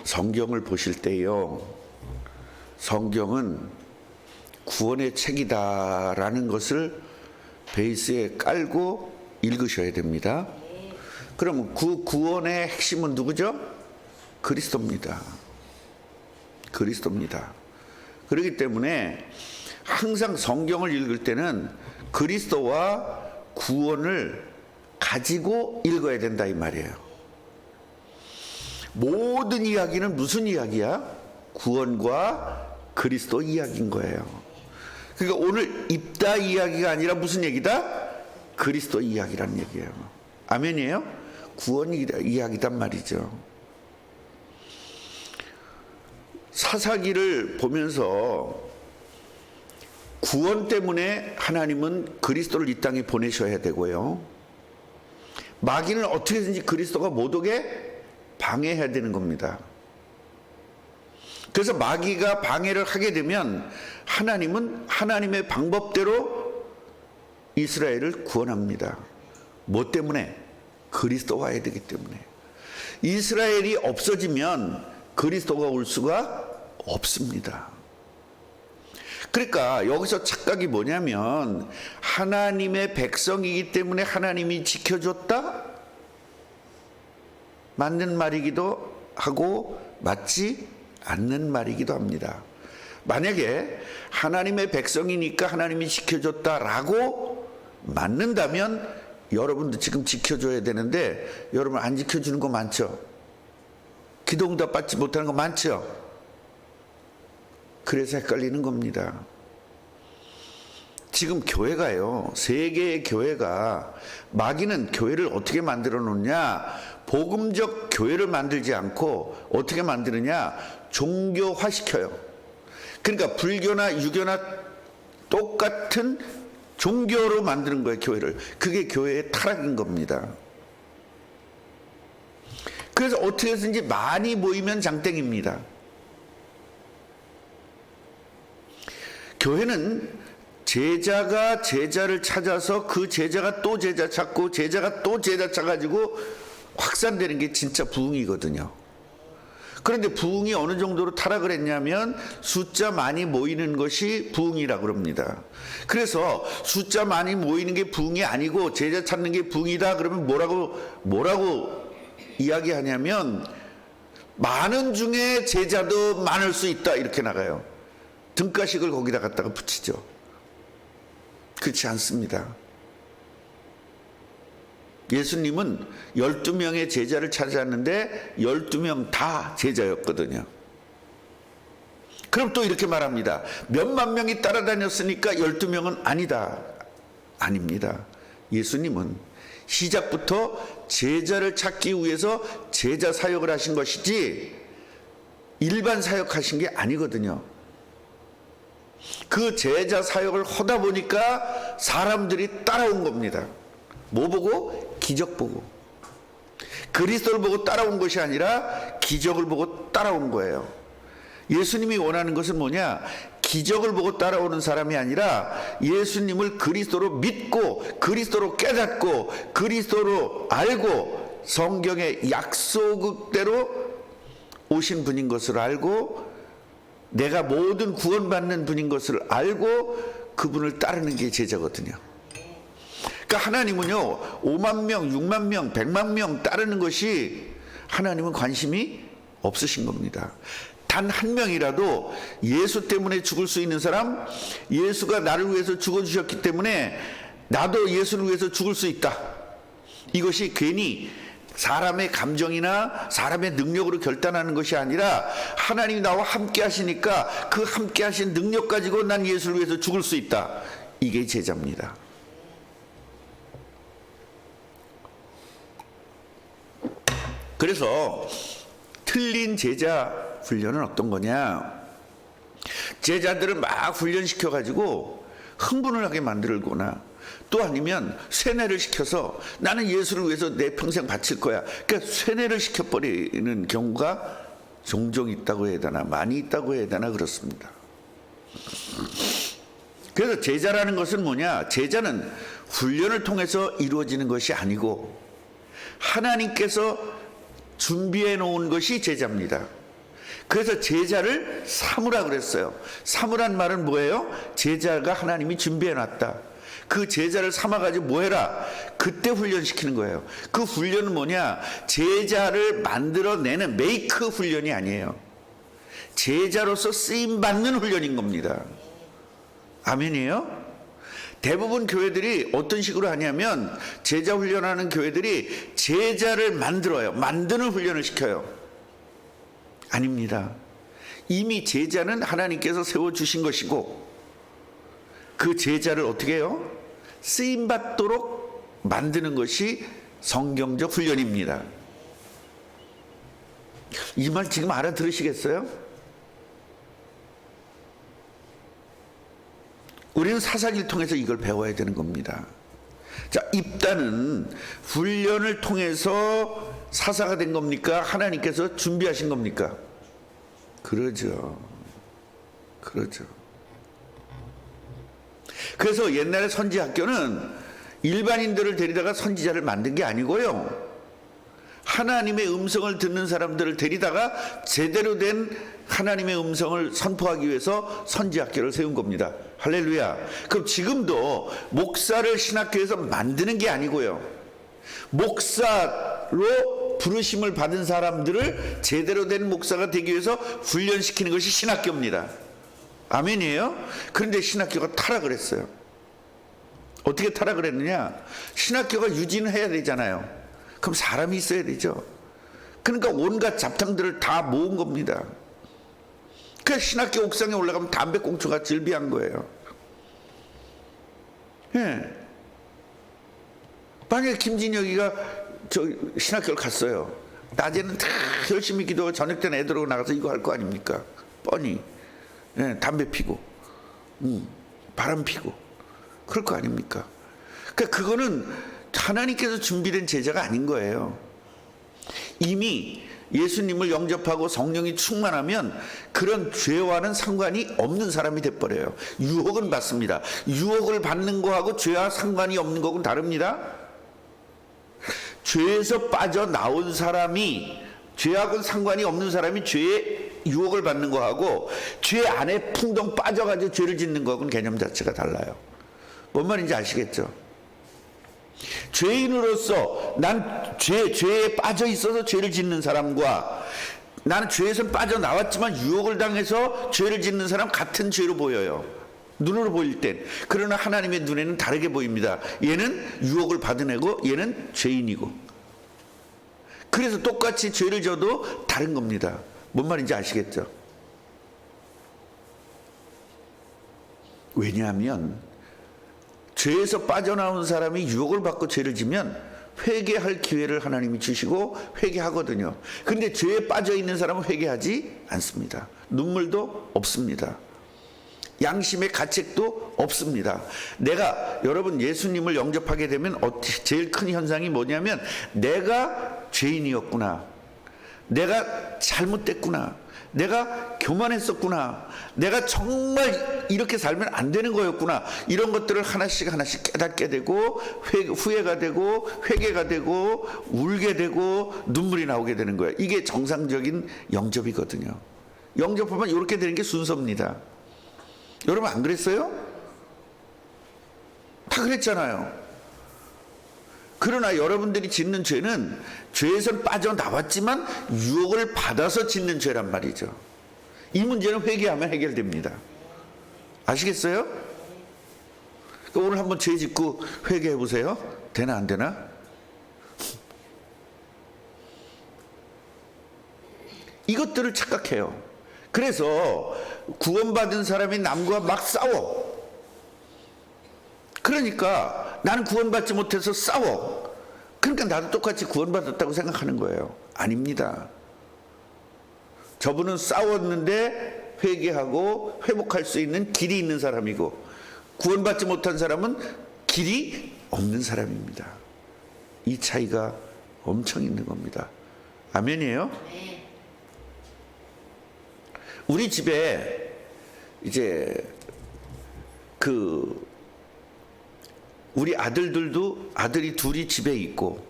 성경을 보실 때요, 성경은 구원의 책이다라는 것을 베이스에 깔고 읽으셔야 됩니다. 그럼 그 구원의 핵심은 누구죠? 그리스도입니다. 그리스도입니다. 그렇기 때문에 항상 성경을 읽을 때는 그리스도와 구원을 가지고 읽어야 된다 이 말이에요. 모든 이야기는 무슨 이야기야? 구원과 그리스도 이야기인 거예요. 그러니까 오늘 입다 이야기가 아니라 무슨 얘기다? 그리스도 이야기란 얘기예요. 아멘이에요? 구원 이야기단 말이죠. 사사기를 보면서 구원 때문에 하나님은 그리스도를 이 땅에 보내셔야 되고요, 마귀는 어떻게든지 그리스도가 못 오게 방해해야 되는 겁니다. 그래서 마귀가 방해를 하게 되면 하나님은 하나님의 방법대로 이스라엘을 구원합니다. 뭐 때문에? 그리스도가 와야 되기 때문에. 이스라엘이 없어지면 그리스도가 올 수가 없습니다. 그러니까 여기서 착각이 뭐냐면 하나님의 백성이기 때문에 하나님이 지켜줬다? 맞는 말이기도 하고 맞지 않는 말이기도 합니다. 만약에 하나님의 백성이니까 하나님이 지켜줬다라고 맞는다면 여러분도 지금 지켜줘야 되는데 여러분 안 지켜주는 거 많죠? 기도응답 받지 못하는 거 많죠? 그래서 헷갈리는 겁니다. 지금 교회가요, 세계의 교회가, 마귀는 교회를 어떻게 만들어 놓냐, 복음적 교회를 만들지 않고 어떻게 만드느냐, 종교화 시켜요. 그러니까 불교나 유교나 똑같은 종교로 만드는 거예요, 교회를. 그게 교회의 타락인 겁니다. 그래서 어떻게 해서든지 많이 모이면 장땡입니다. 교회는 제자가 제자를 찾아서 그 제자가 또 제자 찾고 제자가 또 제자 찾아가지고 확산되는 게 진짜 부흥이거든요. 그런데 부흥이 어느 정도로 타락을 했냐면 숫자 많이 모이는 것이 부흥이라고 그럽니다. 그래서 숫자 많이 모이는 게 부흥이 아니고 제자 찾는 게 부흥이다 그러면 뭐라고 이야기하냐면 많은 중에 제자도 많을 수 있다 이렇게 나가요. 등가식을 거기다 갖다가 붙이죠. 그렇지 않습니다. 예수님은 12명의 제자를 찾았는데 12명 다 제자였거든요. 그럼 또 이렇게 말합니다. 몇만 명이 따라다녔으니까 12명은 아니다. 아닙니다. 예수님은 시작부터 제자를 찾기 위해서 제자 사역을 하신 것이지 일반 사역하신 게 아니거든요. 그 제자 사역을 하다 보니까 사람들이 따라온 겁니다. 뭐 보고? 기적 보고. 그리스도를 보고 따라온 것이 아니라 기적을 보고 따라온 거예요. 예수님이 원하는 것은 뭐냐? 기적을 보고 따라오는 사람이 아니라 예수님을 그리스도로 믿고 그리스도로 깨닫고 그리스도로 알고 성경의 약속대로 오신 분인 것을 알고 내가 모든 구원받는 분인 것을 알고 그분을 따르는 게 제자거든요. 그러니까 하나님은요 5만 명, 6만 명, 100만 명 따르는 것이 하나님은 관심이 없으신 겁니다. 단 한 명이라도 예수 때문에 죽을 수 있는 사람, 예수가 나를 위해서 죽어주셨기 때문에 나도 예수를 위해서 죽을 수 있다. 이것이 괜히 사람의 감정이나 사람의 능력으로 결단하는 것이 아니라 하나님이 나와 함께 하시니까 그 함께 하신 능력 가지고 난 예수를 위해서 죽을 수 있다. 이게 제자입니다. 그래서 틀린 제자 훈련은 어떤 거냐? 제자들을 막 훈련시켜 가지고 흥분을 하게 만들거나 또 아니면 쇠뇌를 시켜서 나는 예수를 위해서 내 평생 바칠 거야. 그러니까 쇠뇌를 시켜버리는 경우가 종종 있다고 해야 되나 많이 있다고 해야 되나 그렇습니다. 그래서 제자라는 것은 뭐냐? 제자는 훈련을 통해서 이루어지는 것이 아니고 하나님께서 준비해 놓은 것이 제자입니다. 그래서 제자를 삼으라 그랬어요. 삼으란 말은 뭐예요? 제자가 하나님이 준비해 놨다. 그 제자를 삼아가지고 뭐 해라? 그때 훈련시키는 거예요. 그 훈련은 뭐냐? 제자를 만들어내는 메이크 훈련이 아니에요. 제자로서 쓰임받는 훈련인 겁니다. 아멘이에요? 대부분 교회들이 어떤 식으로 하냐면 제자 훈련하는 교회들이 제자를 만들어요. 만드는 훈련을 시켜요. 아닙니다. 이미 제자는 하나님께서 세워주신 것이고 그 제자를 어떻게 해요? 쓰임받도록 만드는 것이 성경적 훈련입니다. 이 말 지금 알아들으시겠어요? 우리는 사사기를 통해서 이걸 배워야 되는 겁니다. 자, 입단은 훈련을 통해서 사사가 된 겁니까? 하나님께서 준비하신 겁니까? 그러죠. 그러죠. 그래서 옛날에 선지학교는 일반인들을 데리다가 선지자를 만든 게 아니고요. 하나님의 음성을 듣는 사람들을 데리다가 제대로 된 하나님의 음성을 선포하기 위해서 선지학교를 세운 겁니다. 할렐루야. 그럼 지금도 목사를 신학교에서 만드는 게 아니고요. 목사로 부르심을 받은 사람들을 제대로 된 목사가 되기 위해서 훈련시키는 것이 신학교입니다. 아멘이에요? 그런데 신학교가 타락을 했어요. 어떻게 타락을 했느냐? 신학교가 유지는 해야 되잖아요. 그럼 사람이 있어야 되죠. 그러니까 온갖 잡탕들을 다 모은 겁니다. 그래서 신학교 옥상에 올라가면 담배꽁초가 즐비한 거예요. 예. 만약에 김진혁이가 저 신학교를 갔어요. 낮에는 다 열심히 기도하고 저녁 때는 애들하고 나가서 이거 할 거 아닙니까? 뻔히. 예, 담배 피고, 바람 피고, 그럴 거 아닙니까? 그러니까 그거는 하나님께서 준비된 제자가 아닌 거예요. 이미 예수님을 영접하고 성령이 충만하면 그런 죄와는 상관이 없는 사람이 돼버려요. 유혹은 받습니다. 유혹을 받는 거하고 죄와 상관이 없는 거하고는 다릅니다. 죄에서 빠져나온 사람이, 죄하고는 상관이 없는 사람이 죄의 유혹을 받는 거하고 죄 안에 풍덩 빠져가지고 죄를 짓는 거하고는 개념 자체가 달라요. 뭔 말인지 아시겠죠? 죄인으로서 난 죄에 빠져 있어서 죄를 짓는 사람과 나는 죄에서 빠져나왔지만 유혹을 당해서 죄를 짓는 사람 같은 죄로 보여요. 눈으로 보일 땐. 그러나 하나님의 눈에는 다르게 보입니다. 얘는 유혹을 받은 애고 얘는 죄인이고. 그래서 똑같이 죄를 져도 다른 겁니다. 뭔 말인지 아시겠죠? 왜냐하면 죄에서 빠져나온 사람이 유혹을 받고 죄를 지면 회개할 기회를 하나님이 주시고 회개하거든요. 그런데 죄에 빠져 있는 사람은 회개하지 않습니다. 눈물도 없습니다. 양심의 가책도 없습니다. 내가 여러분 예수님을 영접하게 되면 제일 큰 현상이 뭐냐면 내가 죄인이었구나. 내가 잘못됐구나. 내가 교만했었구나. 내가 정말 이렇게 살면 안 되는 거였구나. 이런 것들을 하나씩 하나씩 깨닫게 되고 후회가 되고 회개가 되고 울게 되고 눈물이 나오게 되는 거예요. 이게 정상적인 영접이거든요. 영접하면 이렇게 되는 게 순서입니다. 여러분 안 그랬어요? 다 그랬잖아요. 그러나 여러분들이 짓는 죄는 죄에서 빠져나왔지만 유혹을 받아서 짓는 죄란 말이죠. 이 문제는 회개하면 해결됩니다. 아시겠어요? 오늘 한번 죄 짓고 회개해 보세요. 되나 안 되나? 이것들을 착각해요. 그래서 구원받은 사람이 남과 막 싸워. 그러니까 나는 구원받지 못해서 싸워. 그러니까 나도 똑같이 구원받았다고 생각하는 거예요. 아닙니다. 저분은 싸웠는데 회개하고 회복할 수 있는 길이 있는 사람이고 구원받지 못한 사람은 길이 없는 사람입니다. 이 차이가 엄청 있는 겁니다. 아멘이에요? 우리 집에 이제 우리 아들들도 아들이 둘이 집에 있고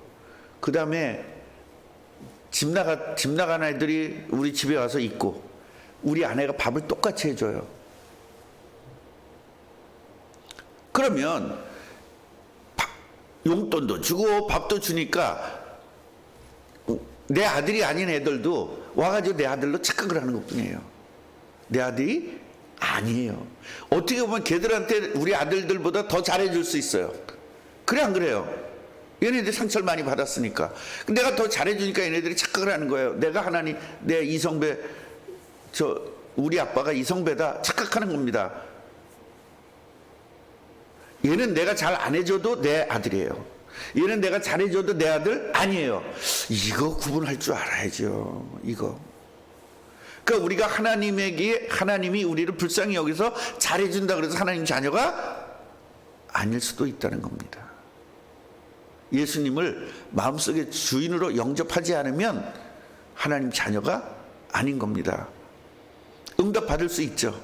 그 다음에 집 나간 아이들이 우리 집에 와서 있고 우리 아내가 밥을 똑같이 해줘요. 그러면 용돈도 주고 밥도 주니까 내 아들이 아닌 애들도 와가지고 내 아들로 착각을 하는 것뿐이에요. 내 아들이 아니에요. 어떻게 보면 걔들한테 우리 아들들보다 더 잘해줄 수 있어요. 그래 안 그래요? 얘네들이 상처를 많이 받았으니까. 내가 더 잘해주니까 얘네들이 착각을 하는 거예요. 내가 하나님, 내 이성배, 우리 아빠가 이성배다 착각하는 겁니다. 얘는 내가 잘 안 해줘도 내 아들이에요. 얘는 내가 잘해줘도 내 아들 아니에요. 이거 구분할 줄 알아야죠. 이거. 그러니까 우리가 하나님이 우리를 불쌍히 여기서 잘해준다 그래서 하나님 자녀가 아닐 수도 있다는 겁니다. 예수님을 마음속에 주인으로 영접하지 않으면 하나님 자녀가 아닌 겁니다. 응답 받을 수 있죠.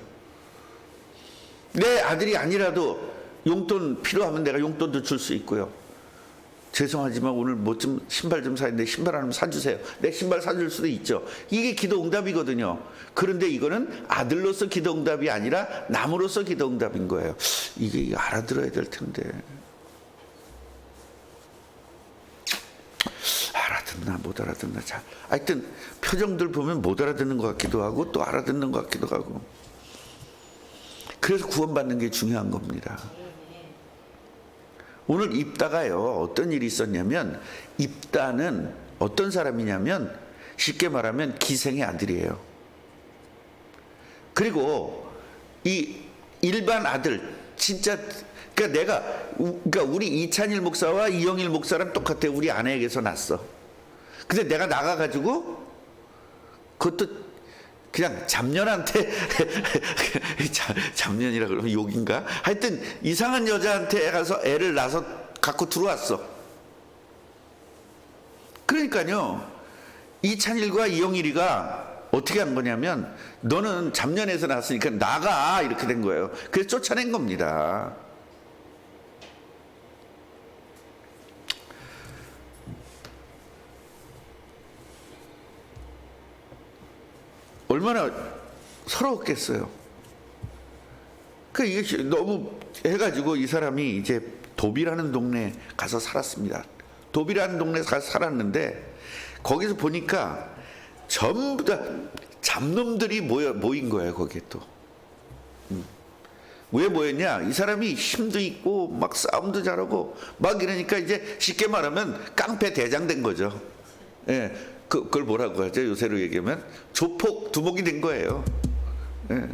내 아들이 아니라도 용돈 필요하면 내가 용돈도 줄 수 있고요. 죄송하지만 오늘 뭐 좀 신발 좀 사야 돼. 신발 하나 사주세요. 내 신발 사줄 수도 있죠. 이게 기도 응답이거든요. 그런데 이거는 아들로서 기도 응답이 아니라 남으로서 기도 응답인 거예요. 이게 알아들어야 될 텐데. 알아듣나 못 알아듣나 잘. 하여튼 표정들 보면 못 알아듣는 것 같기도 하고 또 알아듣는 것 같기도 하고. 그래서 구원받는 게 중요한 겁니다. 오늘 입다가요 어떤 일이 있었냐면, 입다는 어떤 사람이냐면 쉽게 말하면 기생의 아들이에요. 그리고 이 일반 아들 진짜 그러니까 우리 이찬일 목사와 이영일 목사랑 똑같아요. 우리 아내에게서 났어. 근데 내가 나가가지고 그것도 그냥 잡년한테 잡년이라 그러면 욕인가? 하여튼 이상한 여자한테 가서 애를 낳아서 갖고 들어왔어. 그러니까요 이찬일과 이영일이가 어떻게 한 거냐면, 너는 잡년에서 낳았으니까 나가, 이렇게 된 거예요. 그래서 쫓아낸 겁니다. 얼마나 서러웠겠어요. 이게 너무 해가지고 이 사람이 이제 도비라는 동네에 가서 살았습니다. 도비라는 동네에 가서 살았는데 거기서 보니까 전부 다 잡놈들이 모인 거예요. 거기에 또. 왜 모였냐? 이 사람이 힘도 있고 막 싸움도 잘하고 막 이러니까 이제 쉽게 말하면 깡패 대장 된 거죠. 예. 그걸 뭐라고 하죠? 요새로 얘기하면 조폭 두목이 된 거예요. 예.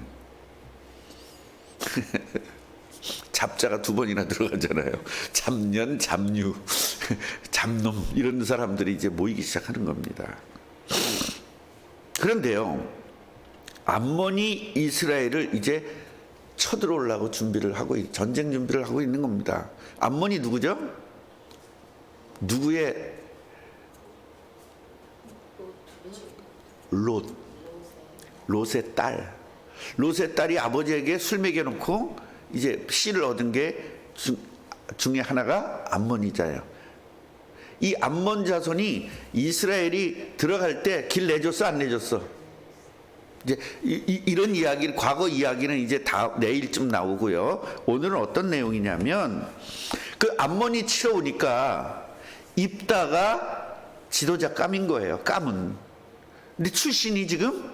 잡자가 두 번이나 들어가잖아요. 잡년, 잡류, 잡놈, 이런 사람들이 이제 모이기 시작하는 겁니다. 그런데요, 암몬이 이스라엘을 이제 쳐들어오려고 전쟁 준비를 하고 있는 겁니다. 암몬이 누구죠? 누구의 롯의 딸. 롯의 딸이 아버지에게 술 먹여놓고 이제 씨를 얻은 게 중에 하나가 암몬이자예요. 이 암몬 자손이 이스라엘이 들어갈 때 길 내줬어, 안 내줬어? 이제 이런 이야기를, 과거 이야기는 이제 다 내일쯤 나오고요. 오늘은 어떤 내용이냐면, 그 암몬이 치러 오니까 입다가 지도자 까민 거예요. 까문. 근데 출신이 지금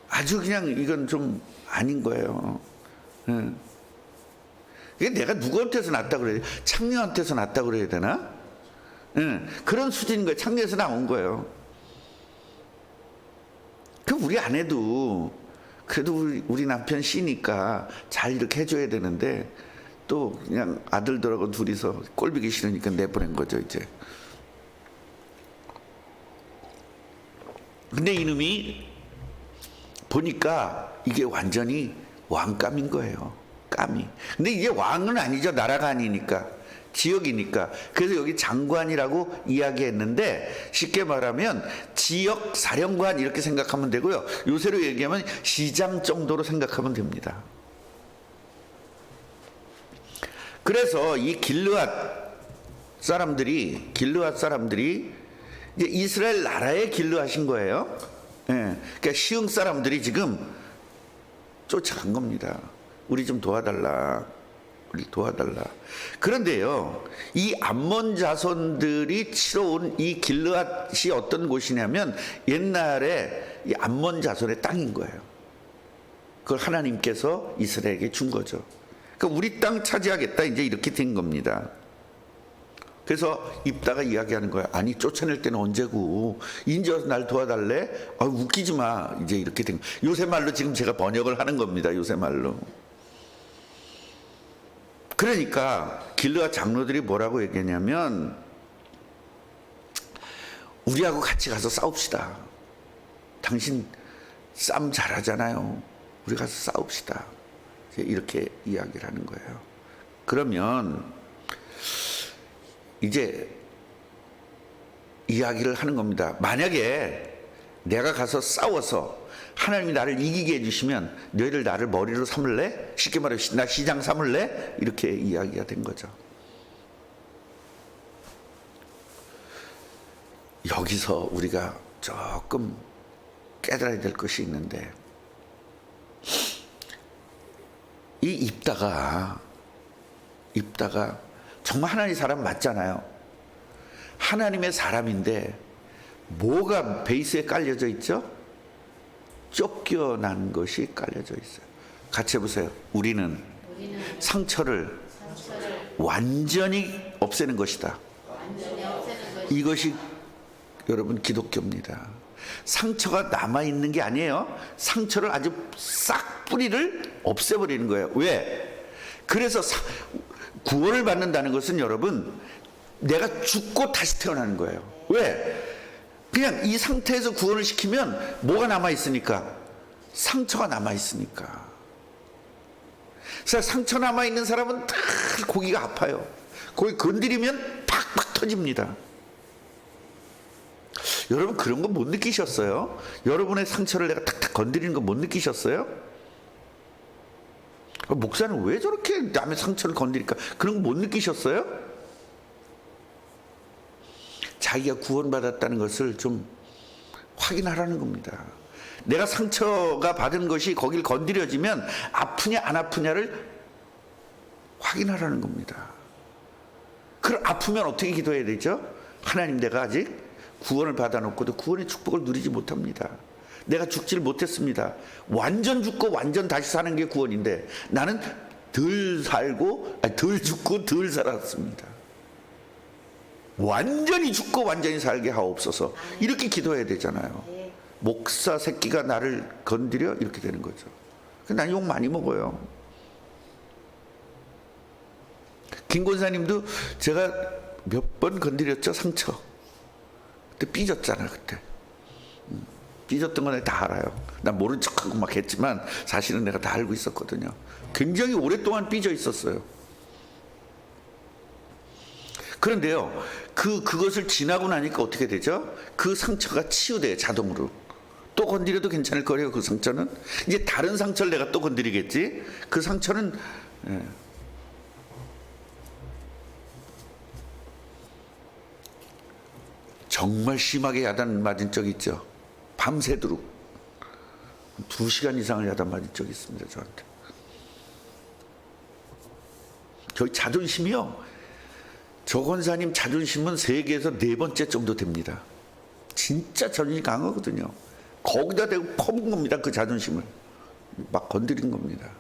아주 그냥 이건 좀 아닌 거예요. 이게 내가 누구한테서 났다 그래야 돼? 창녀한테서 났다 그래야 되나? 그런 수준인 거예요. 창녀에서 나온 거예요. 우리 아내도 그래도 우리 남편 씨니까 잘 이렇게 해줘야 되는데 또 그냥 아들들하고 둘이서 꼴보기 싫으니까 내보낸 거죠 이제. 근데 이놈이 보니까 이게 완전히 왕감인 거예요. 감이. 근데 이게 왕은 아니죠. 나라가 아니니까. 지역이니까. 그래서 여기 장관이라고 이야기했는데 쉽게 말하면 지역 사령관 이렇게 생각하면 되고요. 요새로 얘기하면 시장 정도로 생각하면 됩니다. 그래서 이 길르앗 사람들이 이제 이스라엘 나라에 길르하신 거예요. 예. 그러니까 시흥 사람들이 지금 쫓아간 겁니다. 우리 좀 도와달라. 우리 도와달라. 그런데요, 이 암몬 자손들이 치러온 이 길르앗이 어떤 곳이냐면 옛날에 이 암몬 자손의 땅인 거예요. 그걸 하나님께서 이스라엘에게 준 거죠. 그러니까 우리 땅 차지하겠다 이제 이렇게 된 겁니다. 그래서 입다가 이야기하는 거야. 아니 쫓아낼 때는 언제고 인제 와서 날 도와달래? 아, 웃기지 마. 이제 이렇게 된 거야. 요새 말로 지금 제가 번역을 하는 겁니다. 요새 말로. 그러니까 길르앗 장로들이 뭐라고 얘기했냐면 우리하고 같이 가서 싸웁시다. 당신 싸움 잘하잖아요. 우리 가서 싸웁시다. 이렇게 이야기를 하는 거예요. 그러면 이제 이야기를 하는 겁니다. 만약에 내가 가서 싸워서 하나님이 나를 이기게 해주시면 너희들 나를 머리로 삼을래? 쉽게 말해 나 시장 삼을래? 이렇게 이야기가 된 거죠. 여기서 우리가 조금 깨달아야 될 것이 있는데 이 입다가 정말 하나님의 사람 맞잖아요. 하나님의 사람인데 뭐가 베이스에 깔려져 있죠? 쫓겨난 것이 깔려져 있어요. 같이 해보세요. 우리는 상처를 완전히 없애는 것이다. 이것이 여러분 기독교입니다. 상처가 남아있는 게 아니에요. 상처를 아주 싹 뿌리를 없애버리는 거예요. 왜? 그래서 구원을 받는다는 것은 여러분 내가 죽고 다시 태어나는 거예요. 왜? 그냥 이 상태에서 구원을 시키면 뭐가 남아있으니까? 상처가 남아있으니까. 그래서 상처 남아있는 사람은 다 고기가 아파요. 거기 건드리면 팍팍 터집니다. 여러분 그런 거 못 느끼셨어요? 여러분의 상처를 내가 탁탁 건드리는 거 못 느끼셨어요? 목사는 왜 저렇게 남의 상처를 건드릴까? 그런 거 못 느끼셨어요? 자기가 구원받았다는 것을 좀 확인하라는 겁니다. 내가 상처가 받은 것이 거길 건드려지면 아프냐 안 아프냐를 확인하라는 겁니다. 그럼 아프면 어떻게 기도해야 되죠? 하나님 내가 아직 구원을 받아놓고도 구원의 축복을 누리지 못합니다. 내가 죽지를 못했습니다. 완전 죽고 완전 다시 사는 게 구원인데 나는 덜 죽고 덜 살았습니다. 완전히 죽고 완전히 살게 하옵소서. 이렇게 기도해야 되잖아요. 목사 새끼가 나를 건드려? 이렇게 되는 거죠. 난 욕 많이 먹어요. 김 권사님도 제가 몇 번 건드렸죠. 상처. 그때 삐졌잖아. 그때 삐졌던 거 내가 다 알아요. 난 모른 척하고 막 했지만 사실은 내가 다 알고 있었거든요. 굉장히 오랫동안 삐져 있었어요. 그런데요, 그것을 지나고 나니까 어떻게 되죠? 그 상처가 치유돼요, 자동으로. 또 건드려도 괜찮을 거예요, 그 상처는. 이제 다른 상처를 내가 또 건드리겠지? 그 상처는, 정말 심하게 야단 맞은 적 있죠? 밤새도록. 2시간 이상을 야단 맞은 적이 있습니다, 저한테. 저희 자존심이요. 저 권사님 자존심은 세계에서 4번째 정도 됩니다. 진짜 자존심 강하거든요. 거기다 대고 퍼붓은 겁니다. 그 자존심을 막 건드린 겁니다.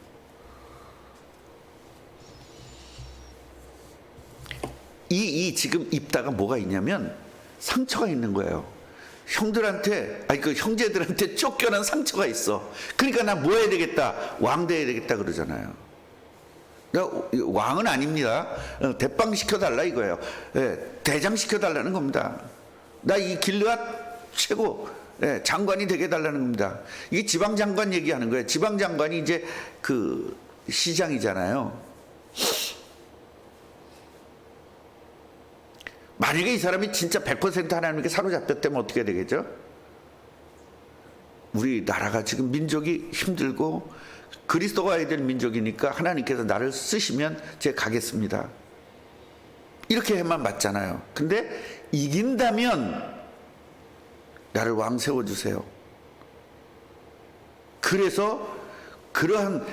이 지금 입다가 뭐가 있냐면 상처가 있는 거예요. 형제들한테 쫓겨난 상처가 있어. 그러니까 나 뭐 해야 되겠다? 왕 돼야 되겠다 그러잖아요. 왕은 아닙니다. 대빵 시켜달라 이거예요. 대장 시켜달라는 겁니다. 나 이 길르앗 최고 장관이 되게 해달라는 겁니다. 이게 지방장관 얘기하는 거예요. 지방장관이 이제 그 시장이잖아요. 만약에 이 사람이 진짜 100% 하나님께 사로잡혔다면 어떻게 되겠죠? 우리 나라가 지금 민족이 힘들고 그리스도가 와야 될 민족이니까 하나님께서 나를 쓰시면 제가 가겠습니다. 이렇게 해만 맞잖아요. 근데 이긴다면 나를 왕 세워주세요. 그래서 그러한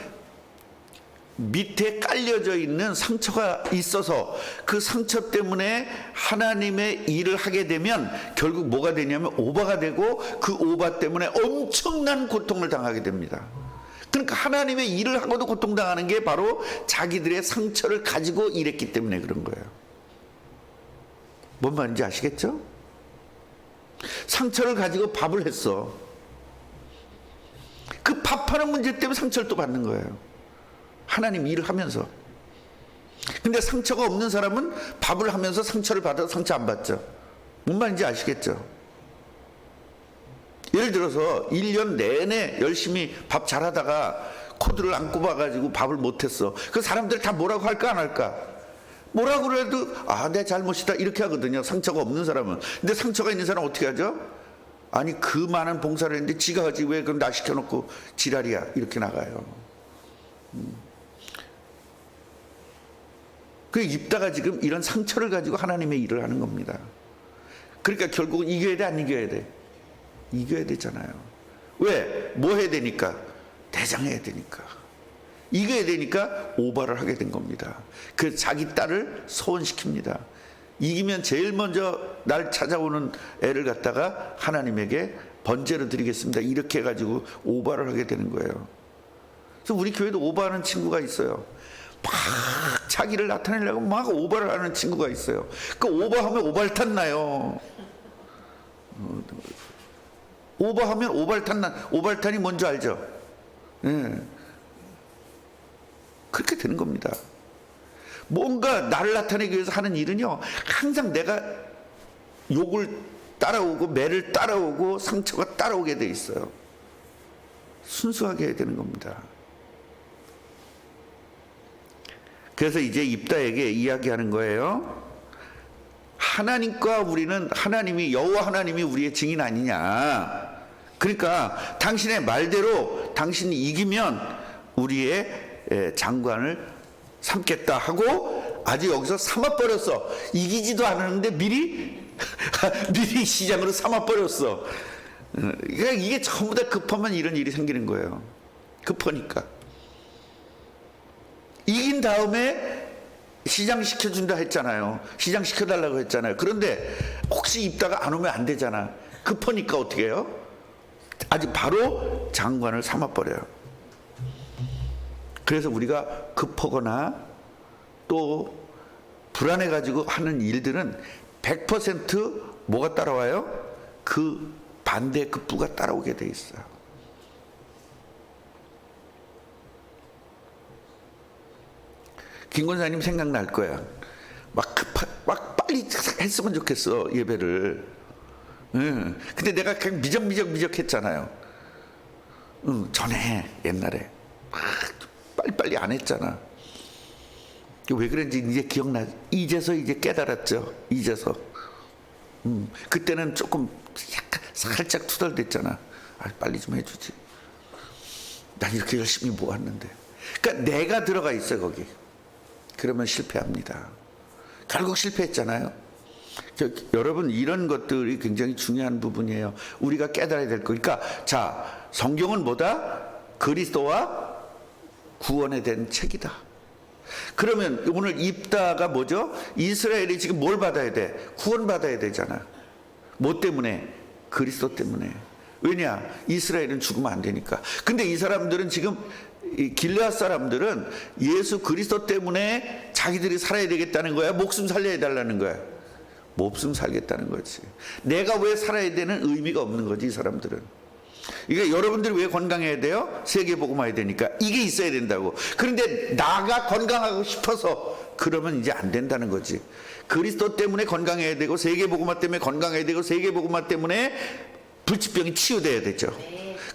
밑에 깔려져 있는 상처가 있어서 그 상처 때문에 하나님의 일을 하게 되면 결국 뭐가 되냐면 오바가 되고 그 오바 때문에 엄청난 고통을 당하게 됩니다. 그러니까 하나님의 일을 하고도 고통당하는 게 바로 자기들의 상처를 가지고 일했기 때문에 그런 거예요. 뭔 말인지 아시겠죠? 상처를 가지고 밥을 했어. 그 밥하는 문제 때문에 상처를 또 받는 거예요. 하나님 일을 하면서. 근데 상처가 없는 사람은 밥을 하면서 상처를 받아서 상처 안 받죠. 뭔 말인지 아시겠죠? 예를 들어서 1년 내내 열심히 밥 잘하다가 코드를 안 꼽아가지고 밥을 못했어. 그 사람들 다 뭐라고 할까 안 할까? 뭐라고 그래도 내 잘못이다 이렇게 하거든요. 상처가 없는 사람은. 근데 상처가 있는 사람은 어떻게 하죠? 아니 그 많은 봉사를 했는데 지가 하지 왜 그럼 나 시켜놓고 지랄이야 이렇게 나가요. 그 입다가 지금 이런 상처를 가지고 하나님의 일을 하는 겁니다. 그러니까 결국은 이겨야 돼 안 이겨야 돼? 이겨야 되잖아요. 왜? 뭐 해야 되니까? 대장해야 되니까. 이겨야 되니까 오바를 하게 된 겁니다. 그 자기 딸을 소원시킵니다. 이기면 제일 먼저 날 찾아오는 애를 갖다가 하나님에게 번제로 드리겠습니다. 이렇게 해가지고 오바를 하게 되는 거예요. 그래서 우리 교회도 오바하는 친구가 있어요. 막 자기를 나타내려고 막 오바를 하는 친구가 있어요. 그 오바하면 오발탄 나요. 오바하면 오발탄이 뭔지 알죠? 예. 그렇게 되는 겁니다. 뭔가 나를 나타내기 위해서 하는 일은요, 항상 내가 욕을 따라오고 매를 따라오고 상처가 따라오게 돼 있어요. 순수하게 해야 되는 겁니다. 그래서 이제 입다에게 이야기하는 거예요. 하나님과 우리는 하나님이 여호와 하나님이 우리의 증인 아니냐. 그러니까 당신의 말대로 당신이 이기면 우리의 장관을 삼겠다 하고 아주 여기서 삼아버렸어. 이기지도 않았는데 미리 시장으로 삼아버렸어. 그러니까 이게 전부 다 급하면 이런 일이 생기는 거예요. 급하니까. 이긴 다음에 시장시켜준다 했잖아요. 시장시켜달라고 했잖아요. 그런데 혹시 입다가 안 오면 안 되잖아. 급하니까 어떻게 해요? 아직 바로 장관을 삼아버려요. 그래서 우리가 급하거나 또 불안해가지고 하는 일들은 100% 뭐가 따라와요? 그 반대 급부가 따라오게 돼 있어요. 김 권사님 생각날 거야. 막 빨리 했으면 좋겠어, 예배를. 근데 내가 그냥 미적 했잖아요. 전에 옛날에 빨리 안 했잖아. 왜 그런지 이제 기억나. 이제서 이제 깨달았죠. 이제서. 그때는 조금 약간 살짝 투덜댔잖아. 빨리 좀 해주지. 난 이렇게 열심히 모았는데. 그러니까 내가 들어가 있어 거기. 그러면 실패합니다. 결국 실패했잖아요. 여러분 이런 것들이 굉장히 중요한 부분이에요. 우리가 깨달아야 될 거. 그러니까 자, 성경은 뭐다? 그리스도와 구원에 대한 책이다. 그러면 오늘 입다가 뭐죠? 이스라엘이 지금 뭘 받아야 돼? 구원 받아야 되잖아. 뭐 때문에? 그리스도 때문에. 왜냐? 이스라엘은 죽으면 안 되니까. 근데 이 사람들은 지금 이 길르앗 사람들은 예수 그리스도 때문에 자기들이 살아야 되겠다는 거야? 목숨 살려야 달라는 거야? 목숨 살겠다는 거지. 내가 왜 살아야 되는 의미가 없는 거지, 이 사람들은. 이게 여러분들이 왜 건강해야 돼요? 세계복음화해야 되니까. 이게 있어야 된다고. 그런데 나가 건강하고 싶어서 그러면 이제 안 된다는 거지. 그리스도 때문에 건강해야 되고 세계복음화 때문에 건강해야 되고 세계복음화 때문에 불치병이 치유돼야 되죠.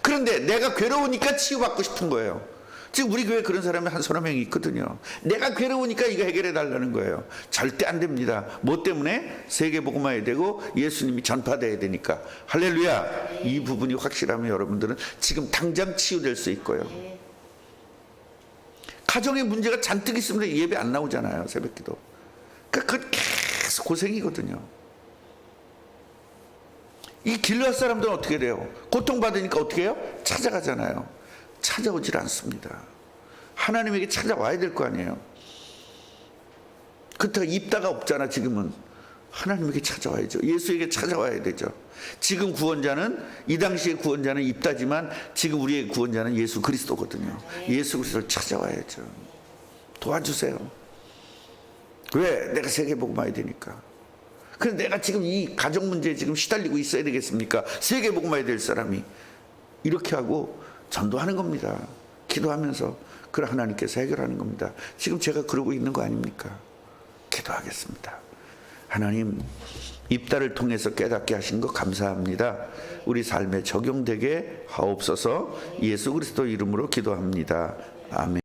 그런데 내가 괴로우니까 치유받고 싶은 거예요. 지금 우리 교회에 그런 사람이 한 서너 명이 있거든요. 내가 괴로우니까 이거 해결해 달라는 거예요. 절대 안 됩니다. 뭐 때문에? 세계복음화해야 되고 예수님이 전파돼야 되니까. 할렐루야. 이 부분이 확실하면 여러분들은 지금 당장 치유될 수 있고요. 가정에 문제가 잔뜩 있으면 예배 안 나오잖아요. 새벽기도. 그러니까 그건 계속 고생이거든요. 이 길르앗 사람들은 어떻게 돼요? 고통받으니까 어떻게 해요? 찾아가잖아요. 찾아오질 않습니다. 하나님에게 찾아와야 될 거 아니에요. 그렇다고 입다가 없잖아. 지금은 하나님에게 찾아와야죠. 예수에게 찾아와야 되죠. 지금 구원자는, 이 당시의 구원자는 입다지만 지금 우리의 구원자는 예수 그리스도거든요. 예수 그리스도를 찾아와야죠. 도와주세요. 왜? 내가 세계복음 와야 되니까. 그래서 내가 지금 이 가정 문제에 지금 시달리고 있어야 되겠습니까? 세계복음 와야 될 사람이. 이렇게 하고 전도하는 겁니다. 기도하면서 그걸 하나님께서 해결하는 겁니다. 지금 제가 그러고 있는 거 아닙니까? 기도하겠습니다. 하나님, 입다를 통해서 깨닫게 하신 거 감사합니다. 우리 삶에 적용되게 하옵소서. 예수 그리스도 이름으로 기도합니다. 아멘.